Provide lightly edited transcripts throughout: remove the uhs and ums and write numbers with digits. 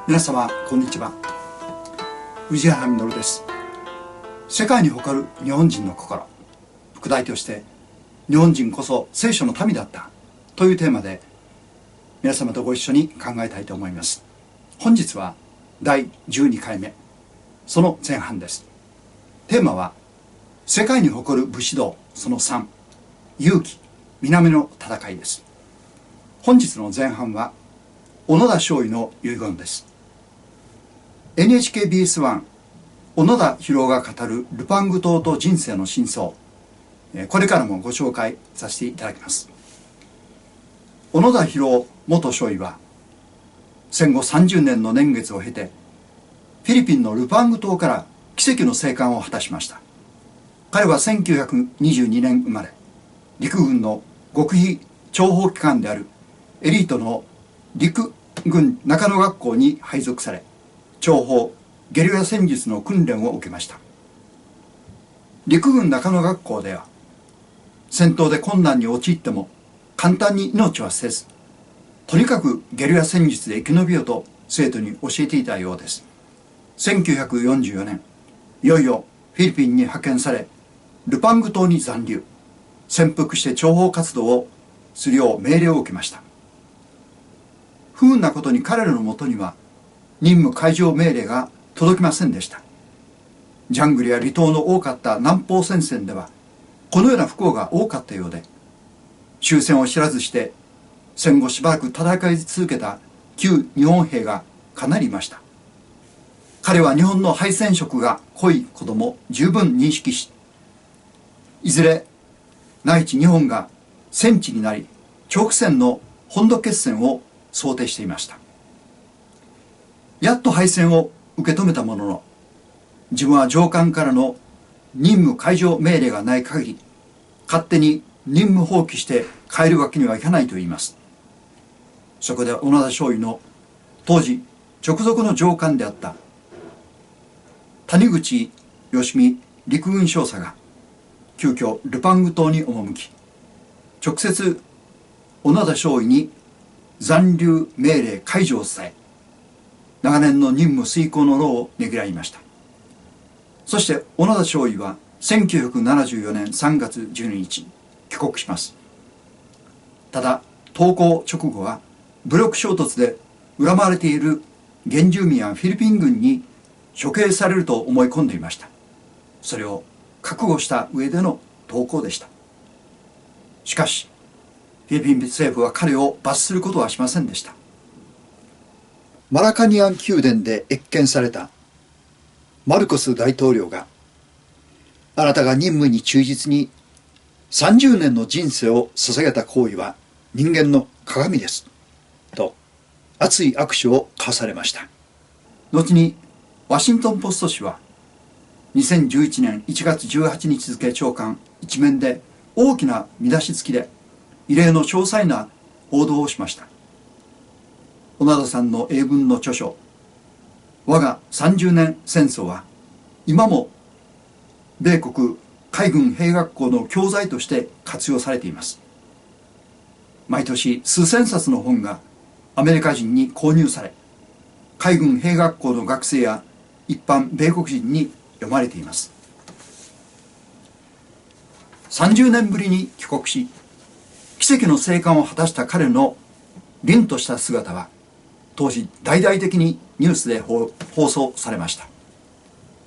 皆様こんにちは。宇治原実です。世界に誇る日本人の心、副題として日本人こそ聖書の民だったというテーマで皆様とご一緒に考えたいと思います。本日は第12回目、その前半です。テーマは世界に誇る武士道その3、勇気南の戦いです。本日の前半は小野田少尉の遺言です。NHKBS1 小野田博が語るルパング島と人生の真相、これからもご紹介させていただきます。小野田博元少尉は戦後30年の年月を経てフィリピンのルパング島から奇跡の生還を果たしました。彼は1922年生まれ、陸軍の極秘諜報機関であるエリートの陸軍中野学校に配属され、諜報ゲリラ戦術の訓練を受けました。陸軍中野学校では戦闘で困難に陥っても簡単に命は捨てず、とにかくゲリラ戦術で生き延びようと生徒に教えていたようです。1944年、いよいよフィリピンに派遣され、ルパング島に残留、潜伏して諜報活動をするよう命令を受けました。不運なことに彼らのもとには任務解除命令が届きませんでした。ジャングルや離島の多かった南方戦線ではこのような不幸が多かったようで、終戦を知らずして戦後しばらく戦い続けた旧日本兵がかなりいました。彼は日本の敗戦色が濃いことも十分認識し、いずれ内地日本が戦地になり長期戦の本土決戦を想定していました。やっと敗戦を受け止めたものの、自分は上官からの任務解除命令がない限り勝手に任務放棄して帰るわけにはいかないと言います。そこで小野田少尉の当時直属の上官であった谷口義美陸軍少佐が急遽ルパング島に赴き、直接小野田少尉に残留命令解除を伝え、長年の任務遂行の労をねぎらいました。そして小野田少尉は1974年3月12日帰国します。ただ投降直後は武力衝突で恨まれている原住民やフィリピン軍に処刑されると思い込んでいました。それを覚悟した上での投降でした。しかしフィリピン政府は彼を罰することはしませんでした。マラカニアン宮殿で謁見されたマルコス大統領が、あなたが任務に忠実に30年の人生を捧げた行為は人間の鏡ですと熱い握手を交わされました。後にワシントンポスト紙は2011年1月18日付朝刊一面で大きな見出し付きで異例の詳細な報道をしました。小野田さんの英文の著書「我が30年戦争」は今も米国海軍兵学校の教材として活用されています。毎年数千冊の本がアメリカ人に購入され、海軍兵学校の学生や一般米国人に読まれています。30年ぶりに帰国し奇跡の生還を果たした彼の凛とした姿は当時大々的にニュースで放送されました。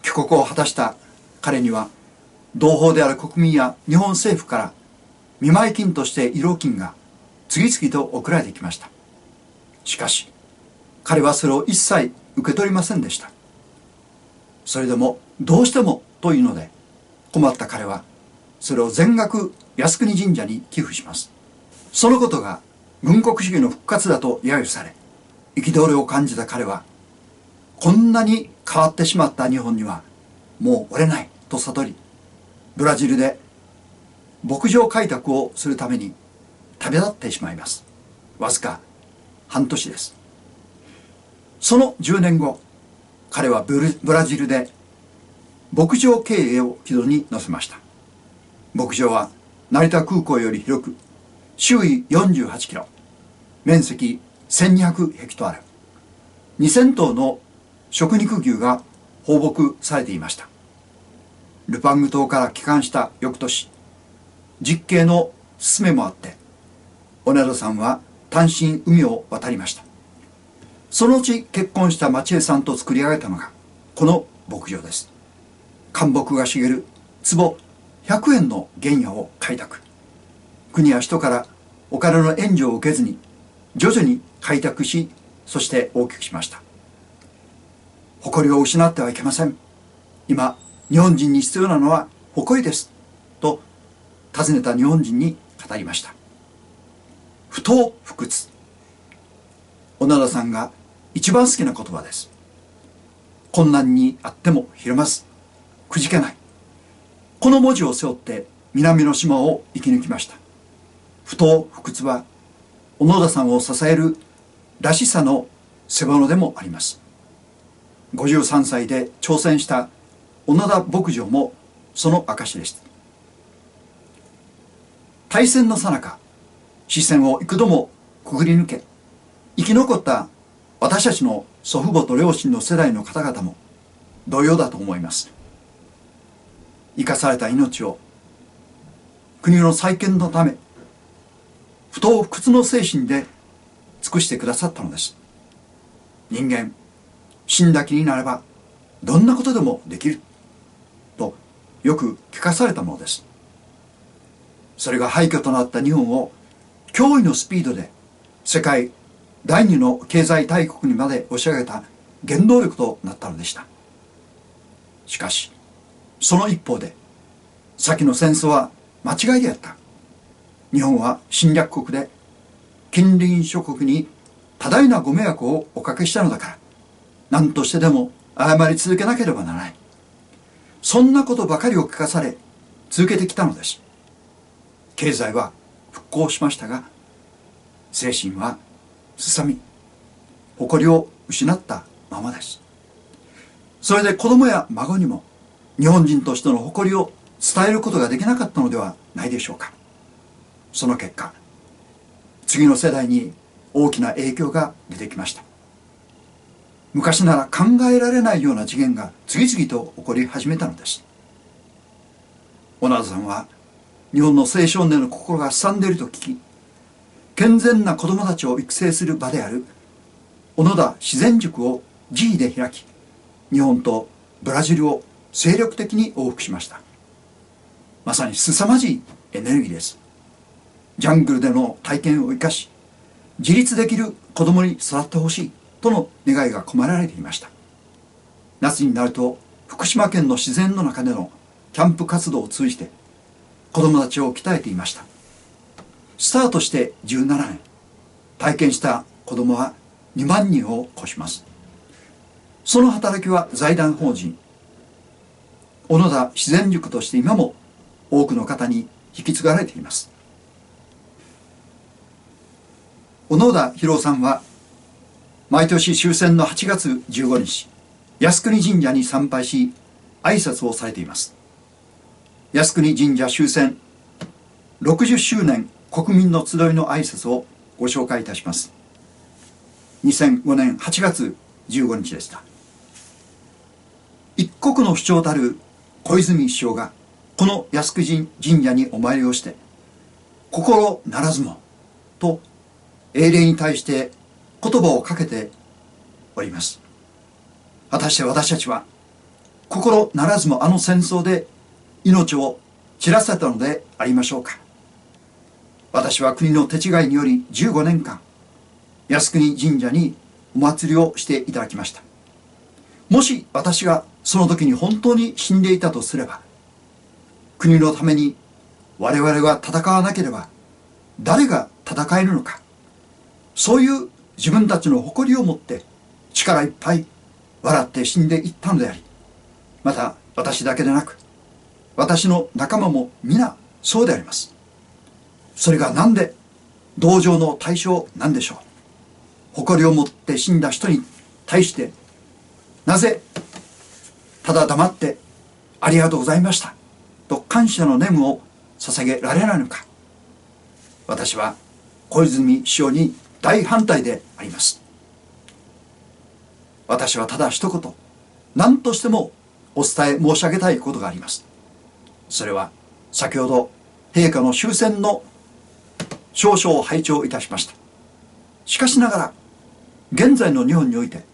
帰国を果たした彼には同胞である国民や日本政府から見舞金として慰労金が次々と送られてきました。しかし彼はそれを一切受け取りませんでした。それでもどうしてもというので困った彼はそれを全額靖国神社に寄付します。そのことが軍国主義の復活だと揶揄され、憤りを感じた彼は、こんなに変わってしまった日本にはもう折れないと悟り、ブラジルで牧場開拓をするために旅立ってしまいます。わずか半年です。その10年後、彼はブラジルで牧場経営を軌道に乗せました。牧場は成田空港より広く、周囲48キロ、面積1200ヘクトール、2000頭の食肉牛が放牧されていました。ルパング島から帰還した翌年、実刑の勧めもあって、オネードさんは単身海を渡りました。そのうち結婚したマチエさんと作り上げたのがこの牧場です。灌木が茂る坪100円の原野を開拓。国や人からお金の援助を受けずに徐々に開拓し、そして大きくしました。誇りを失ってはいけません。今日本人に必要なのは誇りですと尋ねた日本人に語りました。不撓不屈、小野田さんが一番好きな言葉です。困難にあってもひるまずくじけない、この文字を背負って南の島を生き抜きました。不撓不屈は小野田さんを支えるらしさの背骨でもあります。53歳で挑戦した小野田牧場もその証でした。大戦の最中、視線を幾度もくぐり抜け生き残った私たちの祖父母と両親の世代の方々も同様だと思います。生かされた命を国の再建のため、不撓不屈の精神で尽くしてくださったのです。人間、死んだ気になればどんなことでもできるとよく聞かされたものです。それが廃墟となった日本を驚異のスピードで世界第二の経済大国にまで押し上げた原動力となったのでした。しかしその一方で、先の戦争は間違いであった。日本は侵略国で近隣諸国に多大なご迷惑をおかけしたのだから、何としてでも謝り続けなければならない。そんなことばかりを聞かされ続けてきたのです。経済は復興しましたが、精神はすさみ、誇りを失ったままです。それで子供や孫にも日本人としての誇りを伝えることができなかったのではないでしょうか。その結果、次の世代に大きな影響が出てきました。昔なら考えられないような事件が次々と起こり始めたのです。小野田さんは日本の青少年の心がすさんでいると聞き、健全な子供たちを育成する場である小野田自然塾を自費で開き、日本とブラジルを精力的に往復しました。まさに凄まじいエネルギーです。ジャングルでの体験を生かし、自立できる子供に育ってほしいとの願いが込められていました。夏になると福島県の自然の中でのキャンプ活動を通じて子供たちを鍛えていました。スタートして17年、体験した子供は2万人を超します。その働きは財団法人小野田自然塾として今も多くの方に引き継がれています。小野田博さんは毎年終戦の8月15日、靖国神社に参拝し挨拶をされています。靖国神社終戦60周年国民の集いの挨拶をご紹介いたします。2005年8月15日でした。一国の主張たる小泉首相がこの靖国神社にお参りをして、心ならずもと英霊に対して言葉をかけております。果たして私たちは心ならずもあの戦争で命を散らせたのでありましょうか。私は国の手違いにより15年間靖国神社にお祭りをしていただきました。もし私がその時に本当に死んでいたとすれば、国のために我々が戦わなければ誰が戦えるのか、そういう自分たちの誇りを持って力いっぱい笑って死んでいったのであり、また私だけでなく私の仲間も皆そうであります。それがなんで同情の対象なんでしょう。誇りを持って死んだ人に対してなぜただ黙ってありがとうございましたと感謝の念を捧げられないのか。私は小泉首相に大反対であります。私はただ一言、何としてもお伝え申し上げたいことがあります。それは先ほど陛下の終戦の詔書を拝聴いたしました。しかしながら現在の日本において、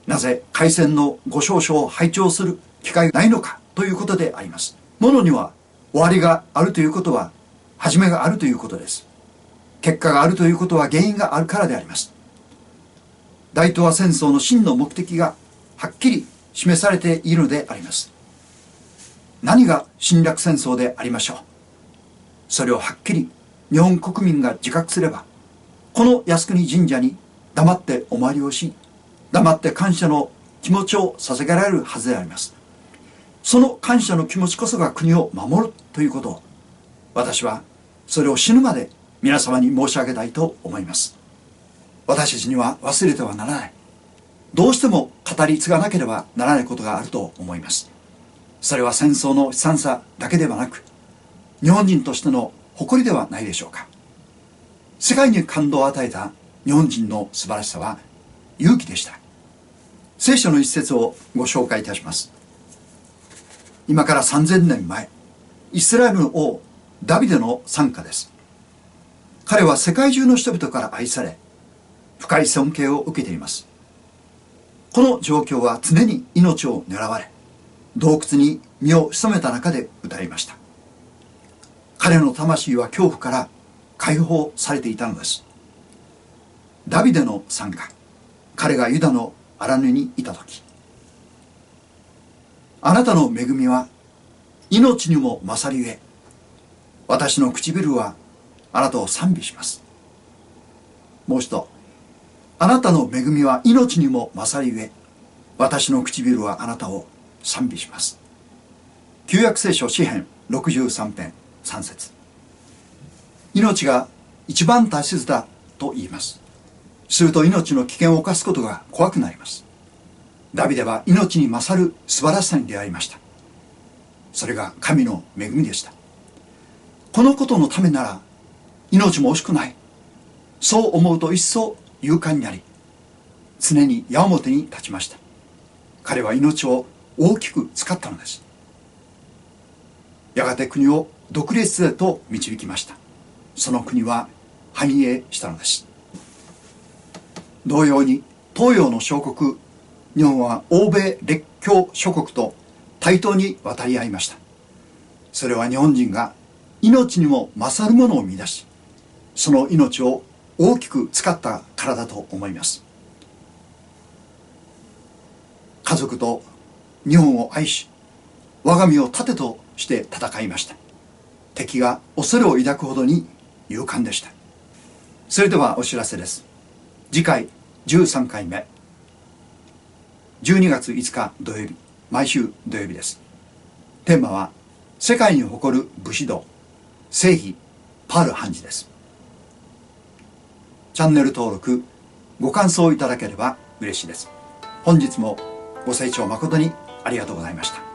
なぜ開戦のご詔書を拝聴する機会がないのかということであります。ものには終わりがあるということは始めがあるということです。結果があるということは原因があるからであります。大東亜戦争の真の目的がはっきり示されているのであります。何が侵略戦争でありましょう。それをはっきり日本国民が自覚すれば、この靖国神社に黙ってお参りをし、黙って感謝の気持ちを捧げられるはずであります。その感謝の気持ちこそが国を守るということを、私はそれを死ぬまで皆様に申し上げたいと思います。私たちには忘れてはならない、どうしても語り継がなければならないことがあると思います。それは戦争の悲惨さだけではなく、日本人としての誇りではないでしょうか。世界に感動を与えた日本人の素晴らしさは勇気でした。聖書の一節をご紹介いたします。今から3000年前、イスラエルの王ダビデの賛歌です。彼は世界中の人々から愛され、深い尊敬を受けています。この状況は常に命を狙われ、洞窟に身を潜めた中で歌いました。彼の魂は恐怖から解放されていたのです。ダビデの賛歌、彼がユダの荒野にいた時、あなたの恵みは命にも勝りゆえ、私の唇はあなたを賛美します。もう一度、あなたの恵みは命にも勝りゆえ、私の唇はあなたを賛美します。旧約聖書詩編63編3節。命が一番大切だと言います。すると命の危険を冒すことが怖くなります。ダビデは命に勝る素晴らしさに出会いました。それが神の恵みでした。このことのためなら命も惜しくない、そう思うと一層勇敢になり、常に矢面に立ちました。彼は命を大きく使ったのです。やがて国を独立へと導きました。その国は繁栄したのです。同様に東洋の小国日本は欧米列強諸国と対等に渡り合いました。それは日本人が命にも勝るものを見出し、その命を大きく使ったからだと思います。家族と日本を愛し、我が身を盾として戦いました。敵が恐れを抱くほどに勇敢でした。それではお知らせです。次回13回目、12月5日土曜日、毎週土曜日です。テーマは世界に誇る武士道、正義パール判事です。チャンネル登録ご感想いただければ嬉しいです。本日もご清聴誠にありがとうございました。